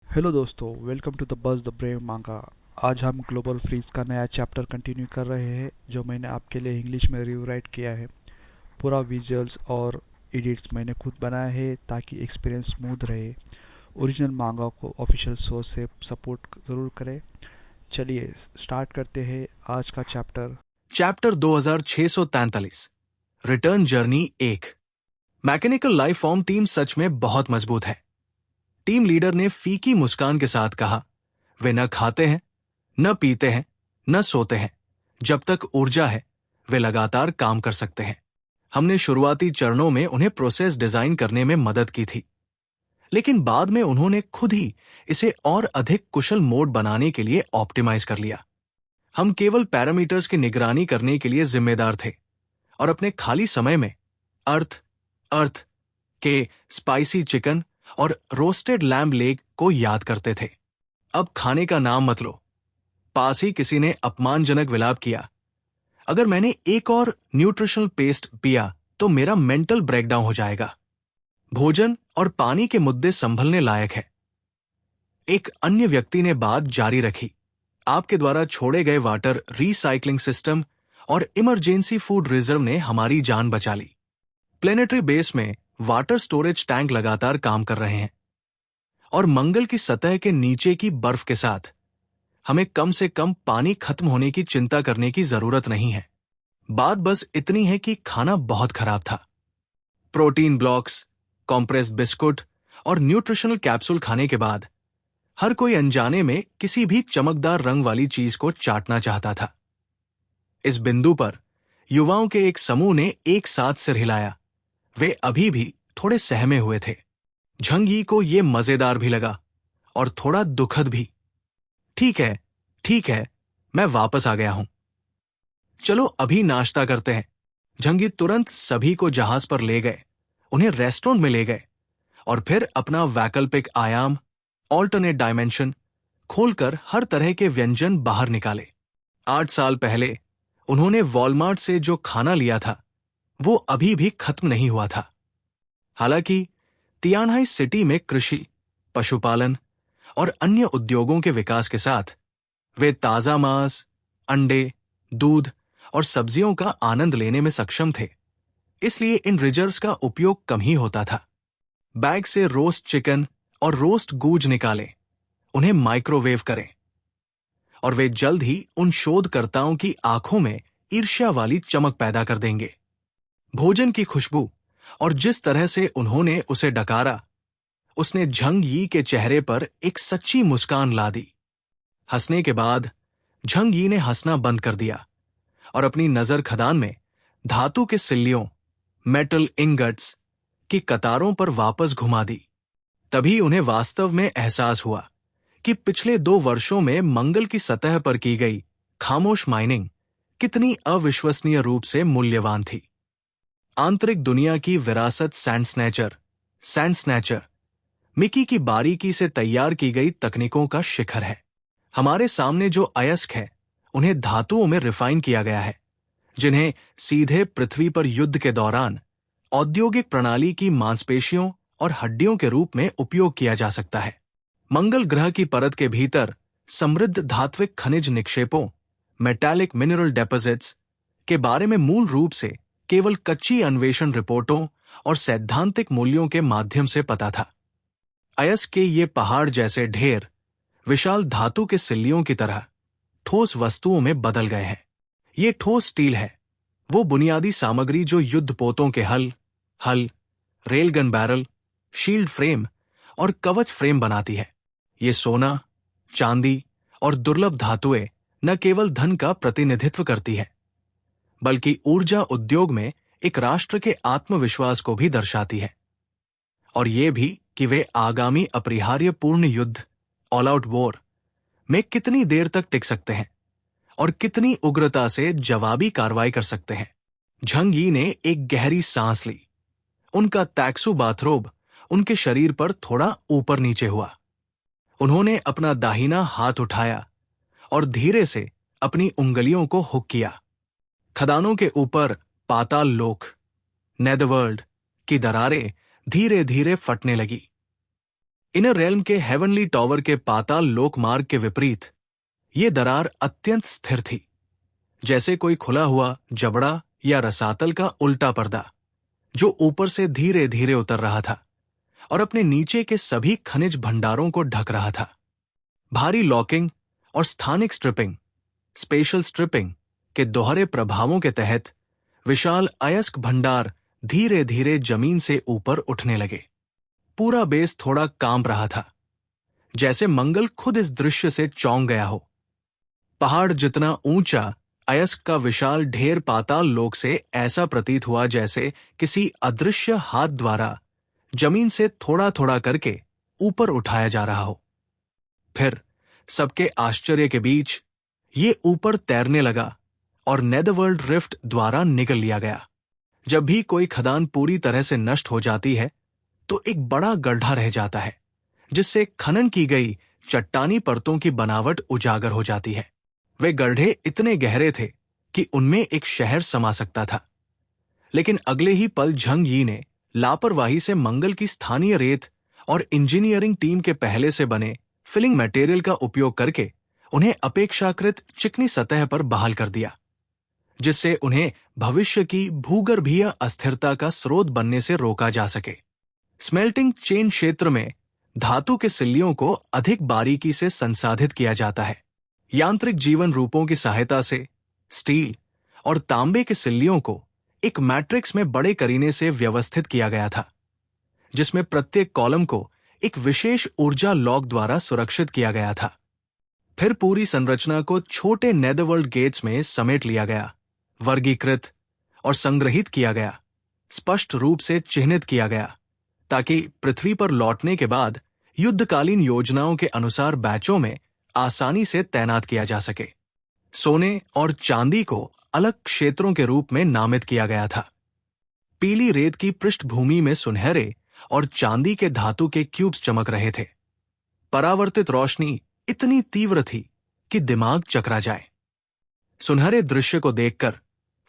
Hello दोस्तों, welcome to the buzz the brave manga. आज हम ग्लोबल फ्रीज का नया चैप्टर कंटिन्यू कर रहे हैं जो मैंने आपके लिए इंग्लिश में रिवराइट किया है। पूरा विजुअल्स और एडिट्स मैंने खुद बनाया है ताकि एक्सपीरियंस स्मूथ रहे। ओरिजिनल मांगा को ऑफिशियल सोर्स से सपोर्ट जरूर करें। चलिए स्टार्ट करते हैं आज का chapter. Chapter 2643 return journey 1। Mechanical life form team सच में बहुत मजबूत है। टीम लीडर ने फीकी मुस्कान के साथ कहा, वे न खाते हैं, न पीते हैं, न सोते हैं। जब तक ऊर्जा है वे लगातार काम कर सकते हैं। हमने शुरुआती चरणों में उन्हें प्रोसेस डिजाइन करने में मदद की थी, लेकिन बाद में उन्होंने खुद ही इसे और अधिक कुशल मोड बनाने के लिए ऑप्टिमाइज कर लिया। हम केवल पैरामीटर्स की निगरानी करने के लिए जिम्मेदार थे और अपने खाली समय में अर्थ अर्थ के स्पाइसी चिकन और रोस्टेड लैम्ब लेग को याद करते थे। अब खाने का नाम मत लो। पास ही किसी ने अपमानजनक विलाप किया, अगर मैंने एक और न्यूट्रिशनल पेस्ट पिया तो मेरा मेंटल ब्रेकडाउन हो जाएगा। भोजन और पानी के मुद्दे संभलने लायक है। एक अन्य व्यक्ति ने बात जारी रखी, आपके द्वारा छोड़े गए वाटर रिसाइकलिंग सिस्टम और इमरजेंसी फूड रिजर्व ने हमारी जान बचा ली। प्लेनेटरी बेस में वाटर स्टोरेज टैंक लगातार काम कर रहे हैं और मंगल की सतह के नीचे की बर्फ के साथ हमें कम से कम पानी खत्म होने की चिंता करने की जरूरत नहीं है। बात बस इतनी है कि खाना बहुत खराब था। प्रोटीन ब्लॉक्स, कॉम्प्रेस्ड बिस्कुट और न्यूट्रिशनल कैप्सूल खाने के बाद हर कोई अनजाने में किसी भी चमकदार रंग वाली चीज को चाटना चाहता था। इस बिंदु पर युवाओं के एक समूह ने एक साथ सिर हिलाया। वे अभी भी थोड़े सहमे हुए थे। झंगी को ये मजेदार भी लगा और थोड़ा दुखद भी। ठीक है, मैं वापस आ गया हूं। चलो अभी नाश्ता करते हैं। झंगी तुरंत सभी को जहाज पर ले गए, उन्हें रेस्टोरेंट में ले गए और फिर अपना वैकल्पिक आयाम, ऑल्टरनेट डायमेंशन खोलकर हर तरह के व्यंजन बाहर निकाले। 8 साल पहले उन्होंने वॉलमार्ट से जो खाना लिया था वो अभी भी खत्म नहीं हुआ था। हालांकि तियानहाई सिटी में कृषि, पशुपालन और अन्य उद्योगों के विकास के साथ वे ताजा मांस, अंडे, दूध और सब्जियों का आनंद लेने में सक्षम थे। इसलिए इन रिजर्व्स का उपयोग कम ही होता था। बैग से रोस्ट चिकन और रोस्ट गूज निकालें, उन्हें माइक्रोवेव करें और वे जल्द ही उन शोधकर्ताओं की आंखों में ईर्ष्या वाली चमक पैदा कर देंगे। भोजन की खुशबू और जिस तरह से उन्होंने उसे डकारा, उसने झंग यी के चेहरे पर एक सच्ची मुस्कान ला दी। हंसने के बाद झंग यी ने हंसना बंद कर दिया और अपनी नजर खदान में धातु के सिल्लियों, मेटल इंगट्स की कतारों पर वापस घुमा दी। तभी उन्हें वास्तव में एहसास हुआ कि पिछले 2 वर्षों में मंगल की सतह पर की गई खामोश माइनिंग कितनी अविश्वसनीय रूप से मूल्यवान थी। आंतरिक दुनिया की विरासत सैंड स्नैचर मिकी की बारीकी से तैयार की गई तकनीकों का शिखर है। हमारे सामने जो अयस्क है उन्हें धातुओं में रिफाइन किया गया है, जिन्हें सीधे पृथ्वी पर युद्ध के दौरान औद्योगिक प्रणाली की मांसपेशियों और हड्डियों के रूप में उपयोग किया जा सकता है। मंगल ग्रह की परत के भीतर समृद्ध धात्विक खनिज निक्षेपों, मेटालिक मिनरल डिपॉजिट्स के बारे में मूल रूप से केवल कच्ची अन्वेषण रिपोर्टों और सैद्धांतिक मूल्यों के माध्यम से पता था। अयस्क के ये पहाड़ जैसे ढेर विशाल धातु के सिल्लियों की तरह ठोस वस्तुओं में बदल गए हैं। ये ठोस स्टील है, वो बुनियादी सामग्री जो युद्धपोतों के हल, रेलगन बैरल, शील्ड फ्रेम और कवच फ्रेम बनाती है। ये सोना, चांदी और दुर्लभ धातुएं न केवल धन का प्रतिनिधित्व करती है, बल्कि ऊर्जा उद्योग में एक राष्ट्र के आत्मविश्वास को भी दर्शाती है। और ये भी कि वे आगामी अपरिहार्य पूर्ण युद्ध, ऑल आउट वॉर में कितनी देर तक टिक सकते हैं और कितनी उग्रता से जवाबी कार्रवाई कर सकते हैं। झंग यी ने एक गहरी सांस ली। उनका तैक्सू बाथरोब उनके शरीर पर थोड़ा ऊपर नीचे हुआ। उन्होंने अपना दाहिना हाथ उठाया और धीरे से अपनी उंगलियों को हुक किया। खदानों के ऊपर पाताल लोक, नेदरवर्ल्ड की दरारें धीरे धीरे फटने लगी। इनर रेल्म के हेवनली टॉवर के पाताल लोक मार्ग के विपरीत ये दरार अत्यंत स्थिर थी, जैसे कोई खुला हुआ जबड़ा या रसातल का उल्टा पर्दा जो ऊपर से धीरे धीरे उतर रहा था और अपने नीचे के सभी खनिज भंडारों को ढक रहा था। भारी लॉकिंग और स्थानिक स्ट्रिपिंग, स्पेशल स्ट्रिपिंग के दोहरे प्रभावों के तहत विशाल अयस्क भंडार धीरे धीरे जमीन से ऊपर उठने लगे। पूरा बेस थोड़ा कांप रहा था, जैसे मंगल खुद इस दृश्य से चौंक गया हो। पहाड़ जितना ऊंचा अयस्क का विशाल ढेर पाताल लोक से ऐसा प्रतीत हुआ जैसे किसी अदृश्य हाथ द्वारा जमीन से थोड़ा थोड़ा करके ऊपर उठाया जा रहा हो। फिर सबके आश्चर्य के बीच ये ऊपर तैरने लगा और नेदरवर्ल्ड रिफ्ट द्वारा निगल लिया गया। जब भी कोई खदान पूरी तरह से नष्ट हो जाती है तो एक बड़ा गड्ढा रह जाता है, जिससे खनन की गई चट्टानी परतों की बनावट उजागर हो जाती है। वे गड्ढे इतने गहरे थे कि उनमें एक शहर समा सकता था, लेकिन अगले ही पल झंग यी ने लापरवाही से मंगल की स्थानीय रेत और इंजीनियरिंग टीम के पहले से बने फिलिंग मटेरियल का उपयोग करके उन्हें अपेक्षाकृत चिकनी सतह पर बहाल कर दिया, जिससे उन्हें भविष्य की भूगर्भीय अस्थिरता का स्रोत बनने से रोका जा सके। स्मेल्टिंग चेन क्षेत्र में धातु के सिल्लियों को अधिक बारीकी से संसाधित किया जाता है। यांत्रिक जीवन रूपों की सहायता से स्टील और तांबे के सिल्लियों को एक मैट्रिक्स में बड़े करीने से व्यवस्थित किया गया था, जिसमें प्रत्येक कॉलम को एक विशेष ऊर्जा लॉक द्वारा सुरक्षित किया गया था। फिर पूरी संरचना को छोटे नेदरवर्ल्ड गेट्स में समेट लिया गया, वर्गीकृत और संग्रहित किया गया, स्पष्ट रूप से चिह्नित किया गया, ताकि पृथ्वी पर लौटने के बाद युद्धकालीन योजनाओं के अनुसार बैचों में आसानी से तैनात किया जा सके। सोने और चांदी को अलग क्षेत्रों के रूप में नामित किया गया था। पीली रेत की पृष्ठभूमि में सुनहरे और चांदी के धातु के क्यूब्स चमक रहे थे। परावर्तित रोशनी इतनी तीव्र थी कि दिमाग चकरा जाए। सुनहरे दृश्य को देखकर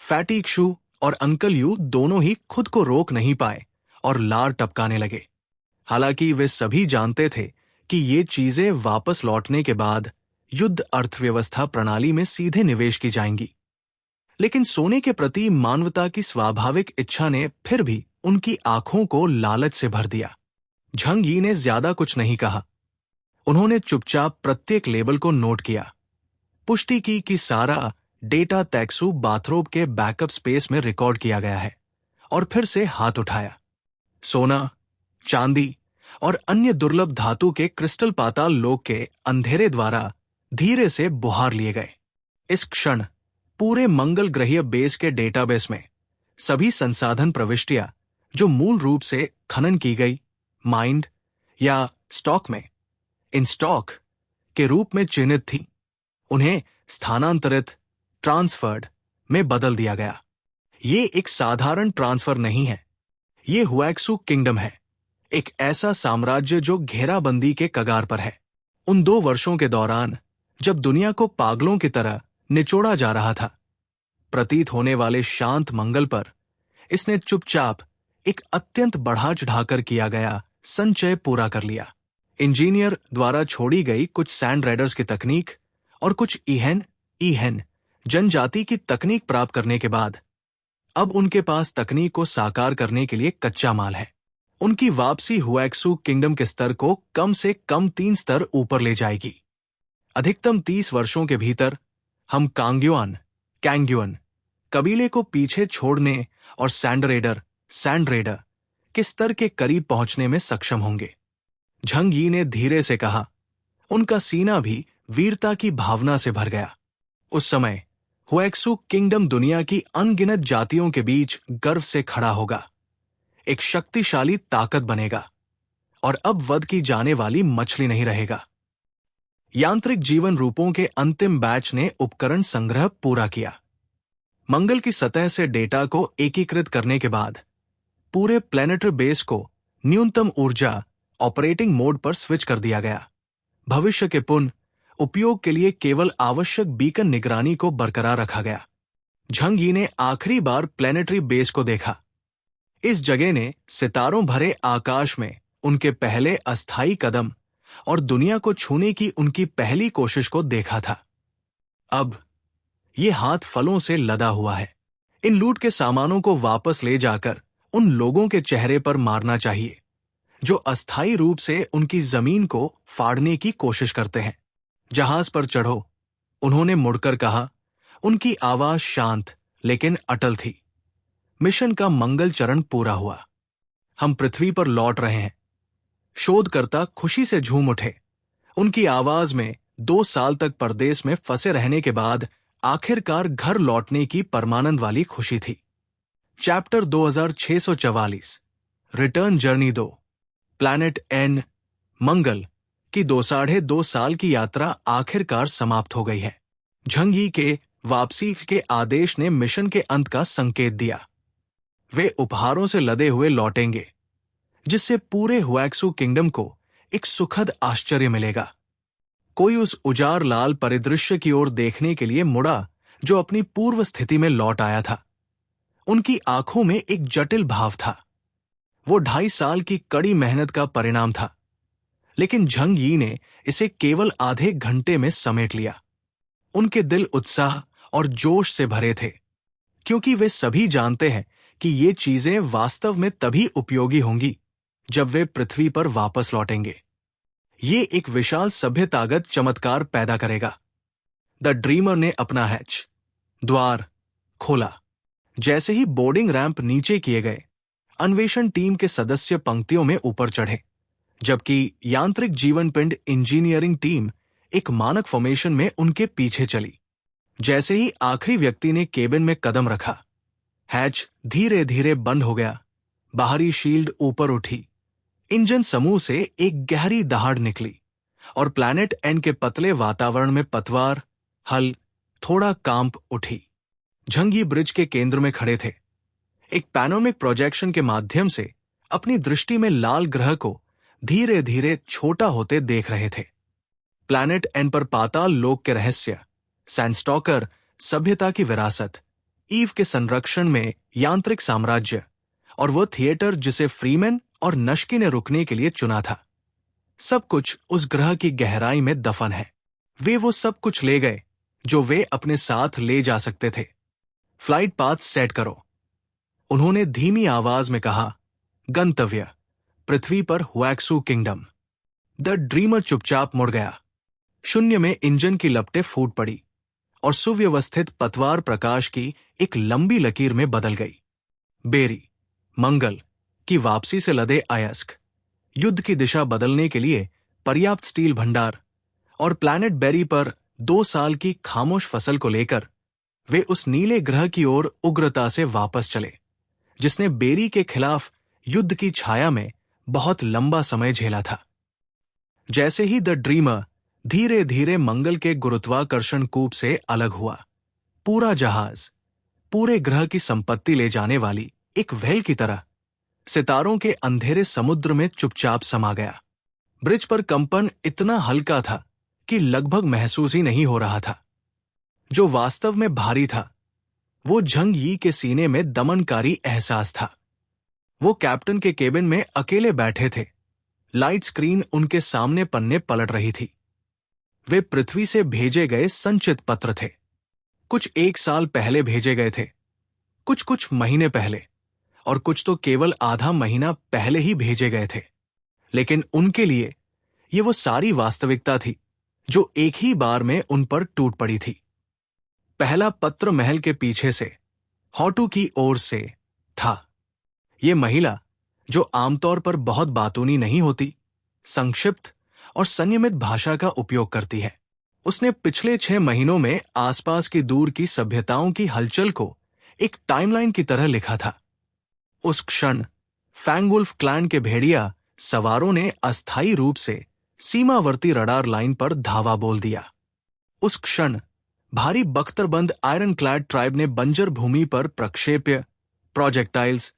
फैटी शू और अंकल यू दोनों ही खुद को रोक नहीं पाए और लार टपकाने लगे। हालांकि वे सभी जानते थे कि ये चीजें वापस लौटने के बाद युद्ध अर्थव्यवस्था प्रणाली में सीधे निवेश की जाएंगी, लेकिन सोने के प्रति मानवता की स्वाभाविक इच्छा ने फिर भी उनकी आंखों को लालच से भर दिया। झंग यी ने ज्यादा कुछ नहीं कहा। उन्होंने चुपचाप प्रत्येक लेबल को नोट किया, पुष्टि की कि सारा डेटा तैक्सू बाथरोब के बैकअप स्पेस में रिकॉर्ड किया गया है, और फिर से हाथ उठाया। सोना, चांदी और अन्य दुर्लभ धातु के क्रिस्टल पाताल लोक के अंधेरे द्वारा धीरे से बुहार लिए गए। इस क्षण पूरे मंगल ग्रहीय बेस के डेटाबेस में सभी संसाधन प्रविष्टियां जो मूल रूप से खनन की गई, माइंड या स्टॉक में इन स्टॉक के रूप में चिन्हित थी, उन्हें स्थानांतरित, ट्रांसफर्ड में बदल दिया गया। ये एक साधारण ट्रांसफर नहीं है, ये हुएक्सू किंगडम है, एक ऐसा साम्राज्य जो घेराबंदी के कगार पर है। उन 2 वर्षों के दौरान जब दुनिया को पागलों की तरह निचोड़ा जा रहा था, प्रतीत होने वाले शांत मंगल पर इसने चुपचाप एक अत्यंत बढ़ा चढ़ाकर किया गया संचय पूरा कर लिया। इंजीनियर द्वारा छोड़ी गई कुछ सैंड राइडर्स की तकनीक और कुछ ईहेन जनजाति की तकनीक प्राप्त करने के बाद अब उनके पास तकनीक को साकार करने के लिए कच्चा माल है। उनकी वापसी हुएक्सू किंगडम के स्तर को कम से कम 3 स्तर ऊपर ले जाएगी। अधिकतम 30 वर्षों के भीतर हम कैंग्युअन कबीले को पीछे छोड़ने और सैंड रेडर के स्तर के करीब पहुंचने में सक्षम होंगे। झंग यी ने धीरे से कहा। उनका सीना भी वीरता की भावना से भर गया। उस समय हुएक्सू किंगडम दुनिया की अनगिनत जातियों के बीच गर्व से खड़ा होगा, एक शक्तिशाली ताकत बनेगा, और अब वध की जाने वाली मछली नहीं रहेगा। यांत्रिक जीवन रूपों के अंतिम बैच ने उपकरण संग्रह पूरा किया। मंगल की सतह से डेटा को एकीकृत करने के बाद पूरे प्लैनेटरी बेस को न्यूनतम ऊर्जा ऑपरेटिंग मोड पर स्विच कर दिया गया। भविष्य के पुनः उपयोग के लिए केवल आवश्यक बीकन निगरानी को बरकरार रखा गया। झंग यी ने आखिरी बार प्लैनेटरी बेस को देखा। इस जगह ने सितारों भरे आकाश में उनके पहले अस्थायी कदम और दुनिया को छूने की उनकी पहली कोशिश को देखा था। अब ये हाथ फलों से लदा हुआ है। इन लूट के सामानों को वापस ले जाकर उन लोगों के चेहरे पर मारना चाहिए जो अस्थायी रूप से उनकी जमीन को फाड़ने की कोशिश करते हैं। जहाज पर चढ़ो, उन्होंने मुड़कर कहा। उनकी आवाज शांत लेकिन अटल थी। मिशन का मंगल चरण पूरा हुआ। हम पृथ्वी पर लौट रहे हैं। शोधकर्ता खुशी से झूम उठे। उनकी आवाज में 2 साल तक परदेश में फंसे रहने के बाद आखिरकार घर लौटने की परमानंद वाली खुशी थी। चैप्टर 2644 रिटर्न जर्नी 2 प्लैनेट एन मंगल की 2.5 साल की यात्रा आखिरकार समाप्त हो गई है। झंग यी के वापसी के आदेश ने मिशन के अंत का संकेत दिया। वे उपहारों से लदे हुए लौटेंगे जिससे पूरे हुएक्सू किंगडम को एक सुखद आश्चर्य मिलेगा। कोई उस उजाड़ लाल परिदृश्य की ओर देखने के लिए मुड़ा जो अपनी पूर्व स्थिति में लौट आया था। उनकी आंखों में एक जटिल भाव था। वो 2.5 साल की कड़ी मेहनत का परिणाम था, लेकिन झंग यी ने इसे केवल आधे घंटे में समेट लिया। उनके दिल उत्साह और जोश से भरे थे, क्योंकि वे सभी जानते हैं कि ये चीजें वास्तव में तभी उपयोगी होंगी जब वे पृथ्वी पर वापस लौटेंगे। ये एक विशाल सभ्यतागत चमत्कार पैदा करेगा। द ड्रीमर ने अपना हैच द्वार खोला। जैसे ही बोर्डिंग रैंप नीचे किए गए, अन्वेषण टीम के सदस्य पंक्तियों में ऊपर चढ़े, जबकि यांत्रिक जीवन पिंड इंजीनियरिंग टीम एक मानक फॉर्मेशन में उनके पीछे चली। जैसे ही आखिरी व्यक्ति ने केबिन में कदम रखा, हैच धीरे धीरे बंद हो गया। बाहरी शील्ड ऊपर उठी। इंजन समूह से एक गहरी दहाड़ निकली और प्लैनेट एन के पतले वातावरण में पतवार हल थोड़ा कांप उठी। झंग यी ब्रिज के केंद्र में खड़े थे, एक पैनोरामिक प्रोजेक्शन के माध्यम से अपनी दृष्टि में लाल ग्रह को धीरे धीरे छोटा होते देख रहे थे। प्लैनेट एन पर पाताल लोक के रहस्य, सैंडस्टॉकर सभ्यता की विरासत, ईव के संरक्षण में यांत्रिक साम्राज्य और वह थिएटर जिसे फ्रीमैन और नश्की ने रुकने के लिए चुना था, सब कुछ उस ग्रह की गहराई में दफन है। वे वो सब कुछ ले गए जो वे अपने साथ ले जा सकते थे। फ्लाइट पाथ सेट करो, उन्होंने धीमी आवाज में कहा। गंतव्य पृथ्वी पर हुएक्सू किंगडम। द ड्रीमर चुपचाप मुड़ गया। शून्य में इंजन की लपटें फूट पड़ी और सुव्यवस्थित पतवार प्रकाश की एक लंबी लकीर में बदल गई। बेरी मंगल की वापसी से लदे अयस्क, युद्ध की दिशा बदलने के लिए पर्याप्त स्टील भंडार और प्लैनेट बेरी पर 2 साल की खामोश फसल को लेकर वे उस नीले ग्रह की ओर उग्रता से वापस चले जिसने बेरी के खिलाफ युद्ध की छाया में बहुत लंबा समय झेला था। जैसे ही द ड्रीमर धीरे धीरे मंगल के गुरुत्वाकर्षण कूप से अलग हुआ, पूरा जहाज पूरे ग्रह की संपत्ति ले जाने वाली एक व्हेल की तरह सितारों के अंधेरे समुद्र में चुपचाप समा गया। ब्रिज पर कंपन इतना हल्का था कि लगभग महसूस ही नहीं हो रहा था। जो वास्तव में भारी था वो झंग यी के सीने में दमनकारी एहसास था। वो कैप्टन के केबिन में अकेले बैठे थे। लाइट स्क्रीन उनके सामने पन्ने पलट रही थी। वे पृथ्वी से भेजे गए संचित पत्र थे। कुछ 1 साल पहले भेजे गए थे, कुछ महीने पहले, और कुछ तो केवल आधा महीना पहले ही भेजे गए थे। लेकिन उनके लिए ये वो सारी वास्तविकता थी जो एक ही बार में उन पर टूट पड़ी थी। पहला पत्र महल के पीछे से हॉटू की ओर से था। ये महिला जो आमतौर पर बहुत बातूनी नहीं होती, संक्षिप्त और संयमित भाषा का उपयोग करती है। उसने पिछले 6 महीनों में आसपास की दूर की सभ्यताओं की हलचल को एक टाइमलाइन की तरह लिखा था। उस क्षण फैंगवुल्फ क्लैन के भेड़िया सवारों ने अस्थायी रूप से सीमावर्ती रडार लाइन पर धावा बोल दिया। उस क्षण भारी बख्तरबंद आयरन क्लैड ट्राइब ने बंजर भूमि पर प्रक्षेप्य प्रोजेक्टाइल्स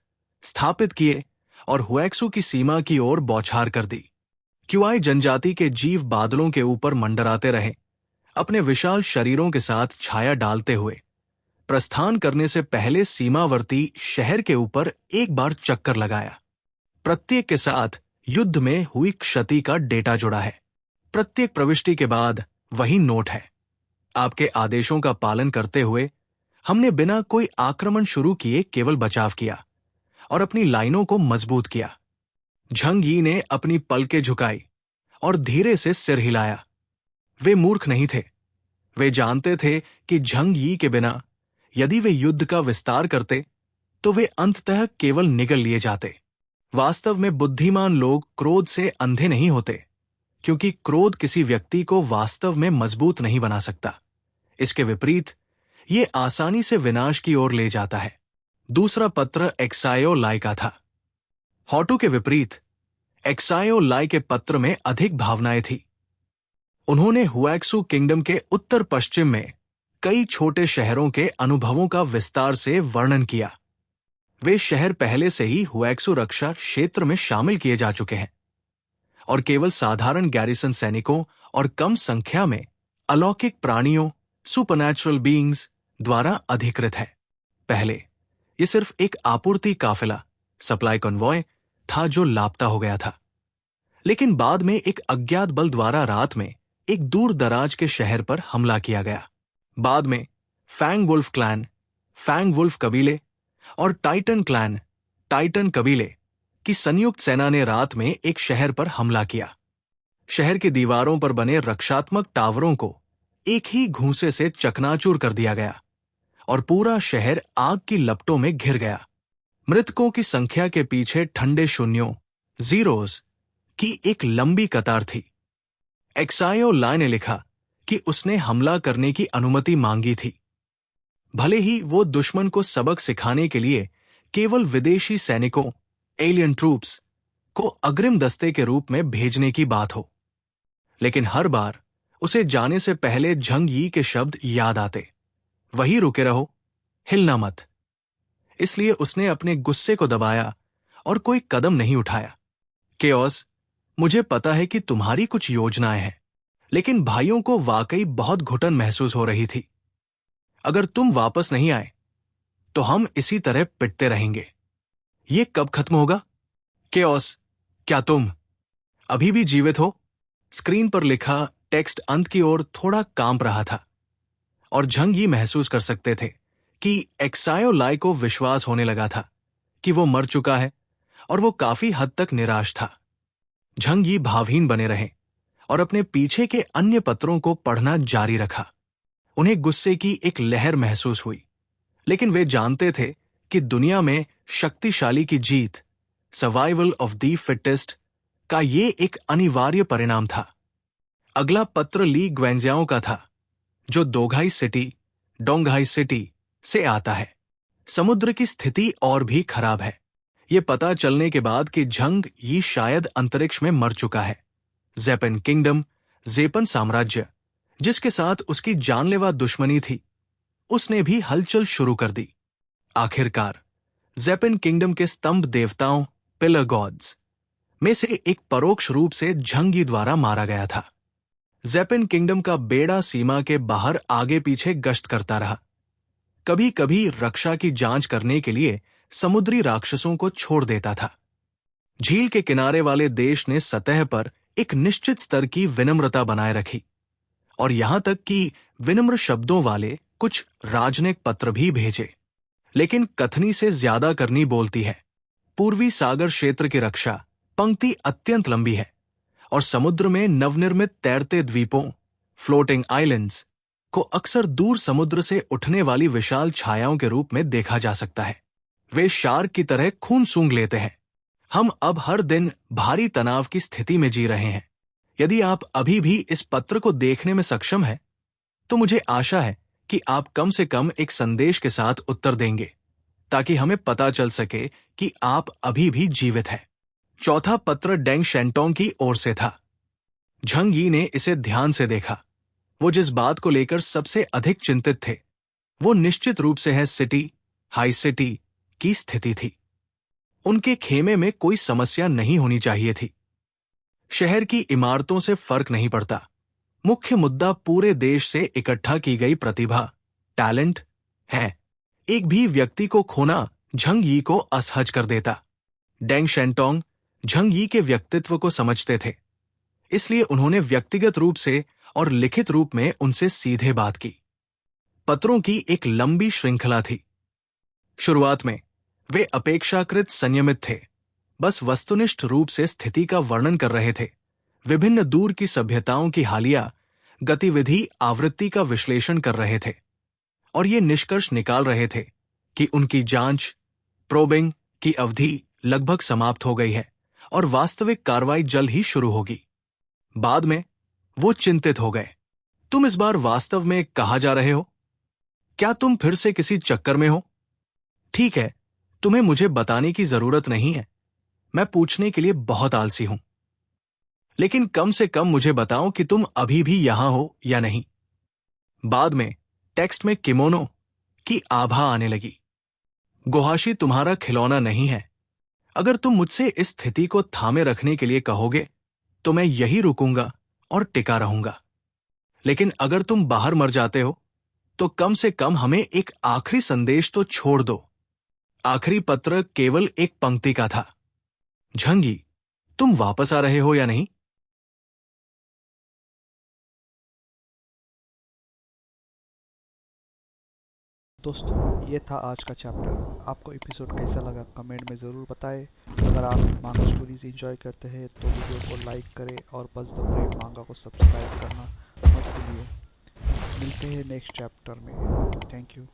स्थापित किए और हुएक्सू की सीमा की ओर बौछार कर दी। क्यूआई जनजाति के जीव बादलों के ऊपर मंडराते रहे, अपने विशाल शरीरों के साथ छाया डालते हुए। प्रस्थान करने से पहले सीमावर्ती शहर के ऊपर एक बार चक्कर लगाया। प्रत्येक के साथ युद्ध में हुई क्षति का डेटा जुड़ा है। प्रत्येक प्रविष्टि के बाद वही नोट है। आपके आदेशों का पालन करते हुए हमने बिना कोई आक्रमण शुरू किए केवल बचाव किया और अपनी लाइनों को मजबूत किया। झंग यी ने अपनी पलकें झुकाई और धीरे से सिर हिलाया। वे मूर्ख नहीं थे। वे जानते थे कि झंग यी के बिना यदि वे युद्ध का विस्तार करते तो वे अंततः केवल निगल लिए जाते। वास्तव में बुद्धिमान लोग क्रोध से अंधे नहीं होते, क्योंकि क्रोध किसी व्यक्ति को वास्तव में मजबूत नहीं बना सकता। इसके विपरीत ये आसानी से विनाश की ओर ले जाता है। दूसरा पत्र एक्सायो लाई का था। हॉटू के विपरीत एक्सायो लाई के पत्र में अधिक भावनाएं थी। उन्होंने हुएक्सू किंगडम के उत्तर पश्चिम में कई छोटे शहरों के अनुभवों का विस्तार से वर्णन किया। वे शहर पहले से ही हुएक्सू रक्षा क्षेत्र में शामिल किए जा चुके हैं और केवल साधारण गैरिसन सैनिकों और कम संख्या में अलौकिक प्राणियों सुपरनैचुरल बीइंग्स द्वारा अधिकृत है। पहले ये सिर्फ एक आपूर्ति काफिला सप्लाई कन्वॉय था जो लापता हो गया था, लेकिन बाद में एक अज्ञात बल द्वारा रात में एक दूर दराज के शहर पर हमला किया गया। बाद में fang wolf clan, fang wolf कबीले और टाइटन क्लैन, टाइटन कबीले की संयुक्त सेना ने रात में एक शहर पर हमला किया। शहर की दीवारों पर बने रक्षात्मक टावरों को एक ही घूंसे से चकनाचूर कर दिया गया और पूरा शहर आग की लपटों में घिर गया। मृतकों की संख्या के पीछे ठंडे शून्यों जीरोज की एक लंबी कतार थी। एक्सायो लाई ने लिखा कि उसने हमला करने की अनुमति मांगी थी, भले ही वो दुश्मन को सबक सिखाने के लिए केवल विदेशी सैनिकों एलियन ट्रूप्स को अग्रिम दस्ते के रूप में भेजने की बात हो। लेकिन हर बार उसे जाने से पहले झंग यी के शब्द याद आते, वहीं रुके रहो, हिलना मत। इसलिए उसने अपने गुस्से को दबाया और कोई कदम नहीं उठाया। केओस, मुझे पता है कि तुम्हारी कुछ योजनाएं हैं, लेकिन भाइयों को वाकई बहुत घुटन महसूस हो रही थी। अगर तुम वापस नहीं आए तो हम इसी तरह पिटते रहेंगे। ये कब खत्म होगा? केओस, क्या तुम अभी भी जीवित हो? स्क्रीन पर लिखा टेक्स्ट अंत की ओर थोड़ा कांप रहा था और झंग यी महसूस कर सकते थे कि एक्सायो लाई को विश्वास होने लगा था कि वो मर चुका है और वो काफी हद तक निराश था। झंग यी भावहीन बने रहे और अपने पीछे के अन्य पत्रों को पढ़ना जारी रखा। उन्हें गुस्से की एक लहर महसूस हुई, लेकिन वे जानते थे कि दुनिया में शक्तिशाली की जीत, सर्वाइवल ऑफ द फिटेस्ट का ये एक अनिवार्य परिणाम था। अगला पत्र ली ग्वेंजियाओ का था, जो डोंगहाई सिटी से आता है। समुद्र की स्थिति और भी खराब है, ये पता चलने के बाद कि झंग यी शायद अंतरिक्ष में मर चुका है। ज़ेपेन किंगडम, ज़ेपन साम्राज्य, जिसके साथ उसकी जानलेवा दुश्मनी थी, उसने भी हलचल शुरू कर दी। आखिरकार ज़ेपेन किंगडम के स्तंभ देवताओं पिलर गॉड्स में से एक परोक्ष रूप से झंग यी द्वारा मारा गया था। ज़ेपेन किंगडम का बेड़ा सीमा के बाहर आगे पीछे गश्त करता रहा, कभी कभी रक्षा की जांच करने के लिए समुद्री राक्षसों को छोड़ देता था। झील के किनारे वाले देश ने सतह पर एक निश्चित स्तर की विनम्रता बनाए रखी और यहां तक कि विनम्र शब्दों वाले कुछ राजनयिक पत्र भी भेजे, लेकिन कथनी से ज्यादा करनी बोलती है। पूर्वी सागर क्षेत्र की रक्षा पंक्ति अत्यंत लंबी है और समुद्र में नवनिर्मित तैरते द्वीपों फ्लोटिंग आइलैंड्स को अक्सर दूर समुद्र से उठने वाली विशाल छायाओं के रूप में देखा जा सकता है। वे शार्क की तरह खून सूंघ लेते हैं। हम अब हर दिन भारी तनाव की स्थिति में जी रहे हैं। यदि आप अभी भी इस पत्र को देखने में सक्षम हैं, तो मुझे आशा है कि आप कम से कम एक संदेश के साथ उत्तर देंगे, ताकि हमें पता चल सके कि आप अभी भी जीवित हैं। चौथा पत्र डेंग शेंटोंग की ओर से था। झंग यी ने इसे ध्यान से देखा। वो जिस बात को लेकर सबसे अधिक चिंतित थे, वो निश्चित रूप से है हाई सिटी की स्थिति थी। उनके खेमे में कोई समस्या नहीं होनी चाहिए थी। शहर की इमारतों से फर्क नहीं पड़ता। मुख्य मुद्दा पूरे देश से इकट्ठा की गई प्रतिभा, टैलेंट है। एक भी व्यक्ति को खोना झंग यी को असहज कर देता। डेंग शेंटोंग झंग यी के व्यक्तित्व को समझते थे, इसलिए उन्होंने व्यक्तिगत रूप से और लिखित रूप में उनसे सीधे बात की। पत्रों की एक लंबी श्रृंखला थी। शुरुआत में वे अपेक्षाकृत संयमित थे, बस वस्तुनिष्ठ रूप से स्थिति का वर्णन कर रहे थे, विभिन्न दूर की सभ्यताओं की हालिया गतिविधि आवृत्ति का विश्लेषण कर रहे थे और ये निष्कर्ष निकाल रहे थे कि उनकी जांच प्रोबिंग की अवधि लगभग समाप्त हो गई है और वास्तविक कार्रवाई जल्द ही शुरू होगी। बाद में वो चिंतित हो गए। तुम इस बार वास्तव में कहाँ जा रहे हो? क्या तुम फिर से किसी चक्कर में हो? ठीक है, तुम्हें मुझे बताने की जरूरत नहीं है, मैं पूछने के लिए बहुत आलसी हूं, लेकिन कम से कम मुझे बताओ कि तुम अभी भी यहां हो या नहीं। बाद में टेक्स्ट में किमोनो की आभा आने लगी। गोहाशी तुम्हारा खिलौना नहीं है। अगर तुम मुझसे इस स्थिति को थामे रखने के लिए कहोगे तो मैं यही रुकूंगा और टिका रहूंगा, लेकिन अगर तुम बाहर मर जाते हो तो कम से कम हमें एक आखिरी संदेश तो छोड़ दो। आखिरी पत्र केवल एक पंक्ति का था। झंगी, तुम वापस आ रहे हो या नहीं? दोस्तों, ये था आज का चैप्टर। आपको एपिसोड कैसा लगा कमेंट में ज़रूर बताएं। अगर आप मांगा स्टोरीज एंजॉय करते हैं तो वीडियो को लाइक करें और बस द ब्रेव मांगा को सब्सक्राइब करना मत भूलिए। मिलते हैं नेक्स्ट चैप्टर में। Thank you.